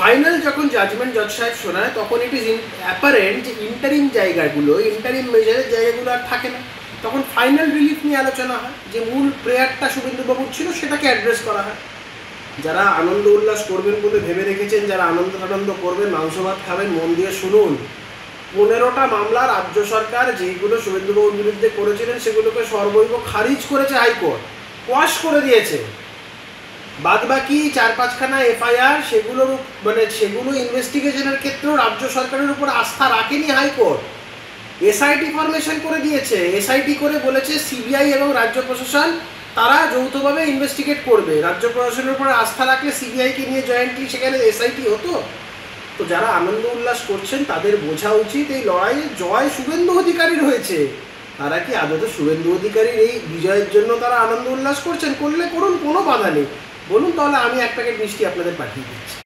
Final যখন judgement জজ সাহেব শোনায় তখন ইট ইজ অ্যাপারেন্ট যে ইন্টারিম জায়গাগুলো, ইন্টারিম মেজারের জায়গাগুলো আর থাকে না। তখন ফাইনাল রিলিফ নিয়ে আলোচনা হয়, যে মূল প্রেয়ারটা শুভেন্দুবাবুর ছিল সেটাকে অ্যাড্রেস করা হয়। যারা আনন্দ উল্লাস করবেন বলে ভেবে রেখেছেন, যারা আনন্দ করবেন, মাংস ভাত খাবেন, মন দিয়ে শুনুন। 15টা মামলা রাজ্য সরকার যেগুলো শুভেন্দুবাবুর বিরুদ্ধে করেছিলেন সেগুলোকে সর্বৈব খারিজ করেছে হাইকোর্ট, ওয়াশ করে দিয়েছে। বাদবাকি 4-5খানা এফআইআর সেগুলো ইনভেস্টিগেশনের ক্ষেত্রেও রাজ্য সরকারের উপর আস্থা রাখেনি হাইকোর্ট। এসআইটি ফরমেশন করে দিয়েছে, এসআইটি করে বলেছে সিবিআই এবং রাজ্য প্রশাসন তারা যৌথভাবে ইনভেস্টিগেট করবে। রাজ্য প্রশাসনের উপর আস্থা রাখলে সিবিআইকে নিয়ে জয়েন্টলি সেখানে এসআইটি হতো। তো যারা আনন্দ উল্লাস করছেন তাদের বোঝা উচিত এই লড়াইয়ে জয় শুভেন্দু অধিকারীর হয়েছে। তারা কি আদতে শুভেন্দু অধিকারীর এই বিজয়ের জন্য তারা আনন্দ উল্লাস করছেন? করলে করুন, কোনো বাধা নেই। বলুন, তাহলে আমি 1 প্যাকেট মিষ্টি আপনাদের পাঠিয়ে দিচ্ছি।